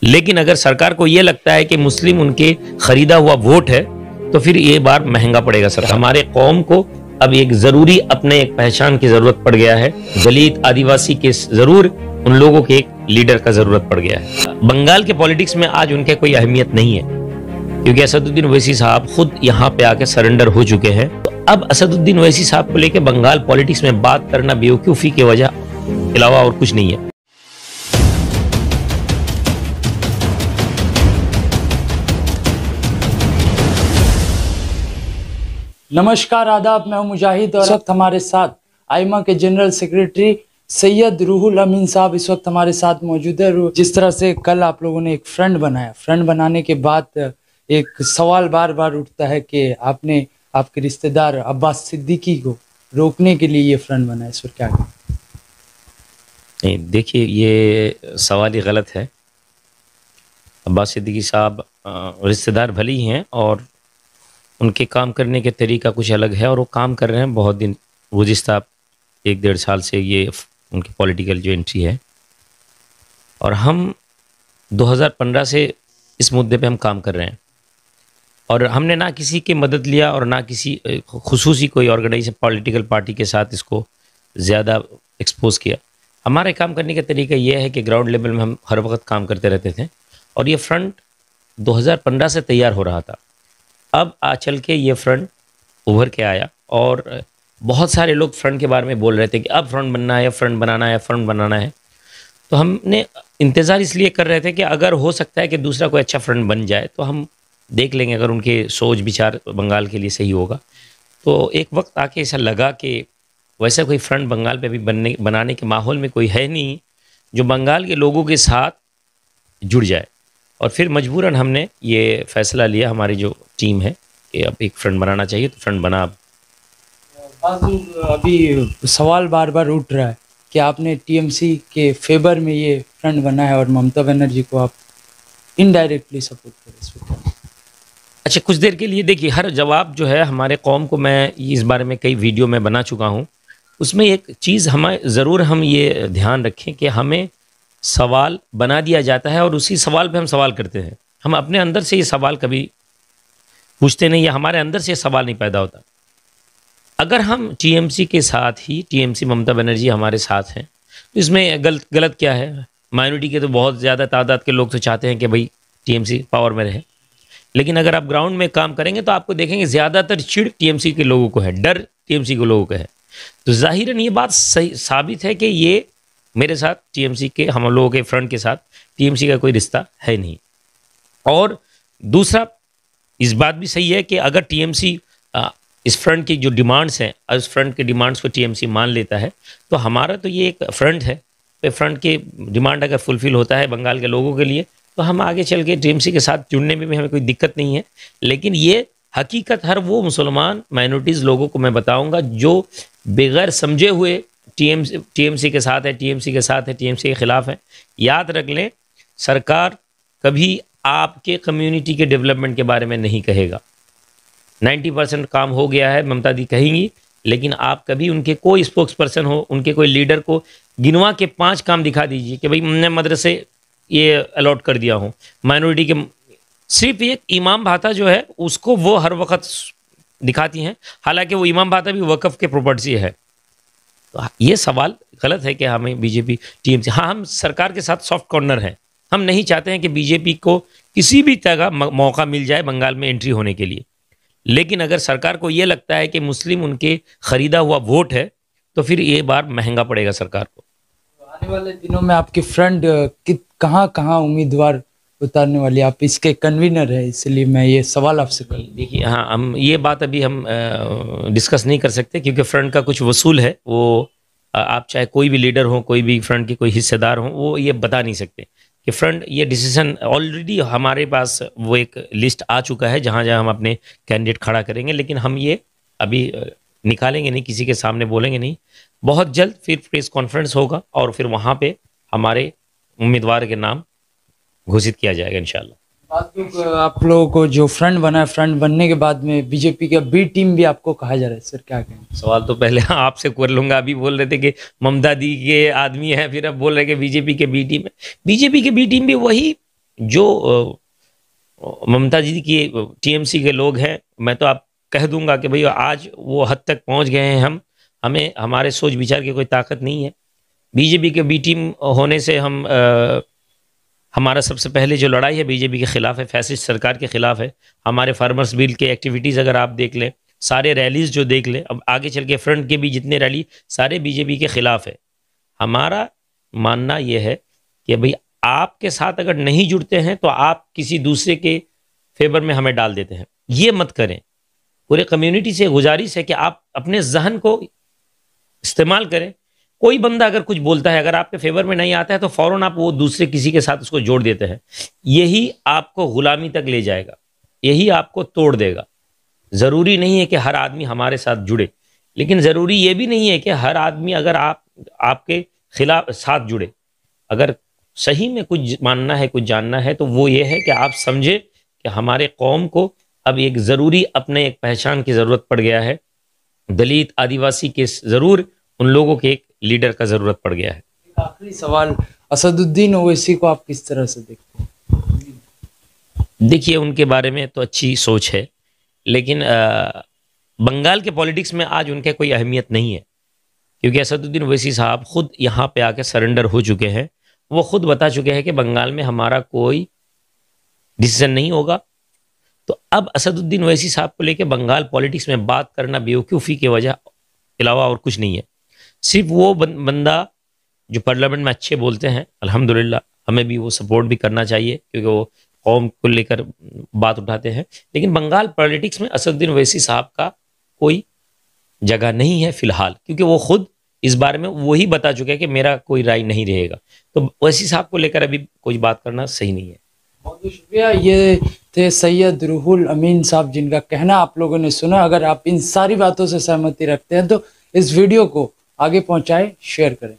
लेकिन अगर सरकार को यह लगता है कि मुस्लिम उनके खरीदा हुआ वोट है तो फिर ये बार महंगा पड़ेगा सरकार। हमारे कौम को अब एक जरूरी अपने एक पहचान की जरूरत पड़ गया है। दलित आदिवासी के जरूर उन लोगों के एक लीडर का जरूरत पड़ गया है। बंगाल के पॉलिटिक्स में आज उनके कोई अहमियत नहीं है क्योंकि असदुद्दीन ओवैसी साहब खुद यहाँ पे आके सरेंडर हो चुके हैं। तो अब असदुद्दीन ओवैसी साहब को लेकर बंगाल पॉलिटिक्स में बात करना बेवकूफी की वजह के अलावा और कुछ नहीं है। नमस्कार, आदाब। मैं हूं मुजाहिद और इस वक्त हमारे साथ आइमा के जनरल सेक्रेटरी सैयद रूहुल अमीन साहब इस वक्त हमारे साथ मौजूद है। जिस तरह से कल आप लोगों ने एक फ्रंट बनाया, फ्रंट बनाने के बाद एक सवाल बार बार उठता है कि आपने आपके रिश्तेदार अब्बास सिद्दीकी को रोकने के लिए ये फ्रंट बनाया, इस पर क्या कहें? नहीं, देखिए, ये सवाल ही गलत है। अब्बास सिद्दीकी साहब रिश्तेदार भले ही हैं और उनके काम करने के तरीका कुछ अलग है और वो काम कर रहे हैं बहुत दिन, गुज़िश्ता 1-1.5 साल से ये उनकी पॉलिटिकल जो एंट्री है। और हम 2015 से इस मुद्दे पे हम काम कर रहे हैं और हमने ना किसी की मदद लिया और ना किसी खुसूसी कोई ऑर्गेनाइजेशन पॉलिटिकल पार्टी के साथ इसको ज़्यादा एक्सपोज किया। हमारे काम करने का तरीका ये है कि ग्राउंड लेवल में हम हर वक्त काम करते रहते थे और ये फ्रंट 2015 से तैयार हो रहा था। अब चल के ये फ्रंट उभर के आया और बहुत सारे लोग फ्रंट के बारे में बोल रहे थे कि अब फ्रंट बनना है, फ्रंट बनाना है, फ्रंट बनाना है। तो हमने इंतज़ार इसलिए कर रहे थे कि अगर हो सकता है कि दूसरा कोई अच्छा फ्रंट बन जाए तो हम देख लेंगे, अगर उनके सोच विचार बंगाल के लिए सही होगा। तो एक वक्त आके ऐसा लगा कि वैसा कोई फ्रंट बंगाल पे अभी बनाने के माहौल में कोई है नहीं जो बंगाल के लोगों के साथ जुड़ जाए। और फिर मजबूरन हमने ये फैसला लिया, हमारी जो टीम है, कि अब एक फ्रंट बनाना चाहिए, तो फ्रंट बना। अभी सवाल बार बार उठ रहा है कि आपने टीएमसी के फेवर में ये फ्रंट बना है और ममता बनर्जी को आप इनडायरेक्टली सपोर्ट करें। अच्छा, कुछ देर के लिए देखिए, हर जवाब जो है हमारे कौम को, मैं इस बारे में कई वीडियो में बना चुका हूँ, उसमें एक चीज़ हमें ज़रूर हम ये ध्यान रखें कि हमें सवाल बना दिया जाता है और उसी सवाल पे हम सवाल करते हैं। हम अपने अंदर से ये सवाल कभी पूछते नहीं, या हमारे अंदर से ये सवाल नहीं पैदा होता। अगर हम टीएमसी के साथ ही, टीएमसी ममता बनर्जी हमारे साथ हैं, तो इसमें गलत क्या है? माइनॉरिटी के तो बहुत ज़्यादा तादाद के लोग तो चाहते हैं कि भाई टीएमसी पावर में रहे, लेकिन अगर आप ग्राउंड में काम करेंगे तो आपको देखेंगे ज़्यादातर चिढ़ टीएमसी के लोगों को है, डर टीएमसी के लोगों को है। तो ज़ाहिरन ये बात सही साबित है कि ये मेरे साथ टीएमसी के, हम लोगों के फ्रंट के साथ टीएमसी का कोई रिश्ता है नहीं। और दूसरा, इस बात भी सही है कि अगर टीएमसी इस फ्रंट की जो डिमांड्स हैं, इस फ्रंट के डिमांड्स को टीएमसी मान लेता है, तो हमारा तो ये एक फ्रंट है, तो फ्रंट के डिमांड अगर फुलफिल होता है बंगाल के लोगों के लिए, तो हम आगे चल के टीएमसी के साथ जुड़ने में भी हमें कोई दिक्कत नहीं है। लेकिन ये हकीकत हर वो मुसलमान माइनॉरिटीज़ लोगों को मैं बताऊँगा जो बगैर समझे हुए टीएमसी के साथ है, टीएमसी के साथ है, टीएमसी के खिलाफ है। याद रख लें, सरकार कभी आपके कम्युनिटी के डेवलपमेंट के बारे में नहीं कहेगा। 90% काम हो गया है, ममता दी कहेंगी, लेकिन आप कभी उनके कोई स्पोक्स पर्सन हो, उनके कोई लीडर को गिनवा के 5 काम दिखा दीजिए कि भाई मैंने मदरसे ये अलॉट कर दिया हूँ, माइनॉरिटी के। सिर्फ एक इमाम भाता जो है उसको वो हर वक्त दिखाती हैं, हालांकि वो इमाम भाता भी वक्फ के प्रॉपर्टी है। तो ये सवाल गलत है कि हमें बीजेपी टीएमसी, हाँ, हम सरकार के साथ सॉफ्ट कॉर्नर हैं। हम नहीं चाहते हैं कि बीजेपी को किसी भी तरह मौका मिल जाए बंगाल में एंट्री होने के लिए। लेकिन अगर सरकार को ये लगता है कि मुस्लिम उनके खरीदा हुआ वोट है तो फिर ये बार महंगा पड़ेगा सरकार को। आने वाले दिनों में आपकी फ्रंट कहाँ उम्मीदवार उतारने वाली, आप इसके कन्वीनर है, इसलिए मैं ये सवाल आपसे कर। देखिए, हाँ, हम ये बात अभी हम डिस्कस नहीं कर सकते क्योंकि फ्रंट का कुछ वसूल है, वो आप चाहे कोई भी लीडर हो, कोई भी फ्रंट के कोई हिस्सेदार हो, वो ये बता नहीं सकते कि फ्रंट ये डिसीजन। ऑलरेडी हमारे पास वो एक लिस्ट आ चुका है जहाँ जहाँ हम अपने कैंडिडेट खड़ा करेंगे, लेकिन हम ये अभी निकालेंगे नहीं, किसी के सामने बोलेंगे नहीं। बहुत जल्द फिर प्रेस कॉन्फ्रेंस होगा और फिर वहाँ पे हमारे उम्मीदवार के नाम घोषित किया जाएगा इंशाल्लाह। आप लोगों को जो फ्रंट बना है, फ्रंट बनने के बाद में बीजेपी का बी टीम भी आपको कहा जा रहा है, सर क्या कहें? सवाल तो पहले आपसे कर लूंगा। अभी बोल रहे थे कि ममता दी के आदमी है, फिर अब बोल रहे कि बीजेपी के बी टीम है। बीजेपी के बी टीम भी वही जो ममता जी की टीएमसी के लोग हैं, मैं तो आप कह दूंगा कि भैया आज वो हद तक पहुंच गए हैं, हमें हमारे सोच विचार की कोई ताकत नहीं है। बीजेपी के बी टीम होने से हमारा सबसे पहले जो लड़ाई है बीजेपी के खिलाफ है, फैसिस्ट सरकार के खिलाफ है। हमारे फार्मर्स बिल के एक्टिविटीज़ अगर आप देख लें, सारे रैलीज जो देख लें, अब आगे चल के फ्रंट के भी जितने रैली सारे बीजेपी के खिलाफ है। हमारा मानना यह है कि भाई आपके साथ अगर नहीं जुड़ते हैं तो आप किसी दूसरे के फेवर में हमें डाल देते हैं, ये मत करें। पूरे कम्युनिटी से गुजारिश है कि आप अपने जहन को इस्तेमाल करें। कोई बंदा अगर कुछ बोलता है, अगर आपके फेवर में नहीं आता है तो फौरन आप वो दूसरे किसी के साथ उसको जोड़ देते हैं। यही आपको गुलामी तक ले जाएगा, यही आपको तोड़ देगा। ज़रूरी नहीं है कि हर आदमी हमारे साथ जुड़े, लेकिन ज़रूरी ये भी नहीं है कि हर आदमी अगर आपके खिलाफ साथ जुड़े। अगर सही में कुछ मानना है, कुछ जानना है, तो वो ये है कि आप समझे कि हमारे कौम को अब एक ज़रूरी अपने एक पहचान की ज़रूरत पड़ गया है। दलित आदिवासी के ज़रूर उन लोगों के एक लीडर का ज़रूरत पड़ गया है। आखिरी सवाल, असदुद्दीन ओवैसी को आप किस तरह से देखते हैं? देखिए, उनके बारे में तो अच्छी सोच है, लेकिन बंगाल के पॉलिटिक्स में आज उनके कोई अहमियत नहीं है, क्योंकि असदुद्दीन ओवैसी साहब खुद यहाँ पे आके सरेंडर हो चुके हैं। वो खुद बता चुके हैं कि बंगाल में हमारा कोई डिसीजन नहीं होगा। तो अब असदुद्दीन ओवैसी साहब को लेके बंगाल पॉलिटिक्स में बात करना बेवकूफ़ी की वजह अलावा और कुछ नहीं है। सिर्फ वो बंदा जो पार्लियामेंट में अच्छे बोलते हैं, अल्हम्दुलिल्लाह हमें भी वो सपोर्ट भी करना चाहिए, क्योंकि वो कौम को लेकर बात उठाते हैं। लेकिन बंगाल पॉलिटिक्स में असदुद्दीन ओवैसी साहब का कोई जगह नहीं है फिलहाल, क्योंकि वो खुद इस बारे में वही बता चुके हैं कि मेरा कोई राय नहीं रहेगा। तो ओवैसी साहब को लेकर अभी कोई बात करना सही नहीं है। बहुत बहुत शुक्रिया। ये थे सैयद रूहुल अमीन साहब, जिनका कहना आप लोगों ने सुना। अगर आप इन सारी बातों से सहमति रखते हैं तो इस वीडियो को आगे पहुंचाएं, शेयर करें।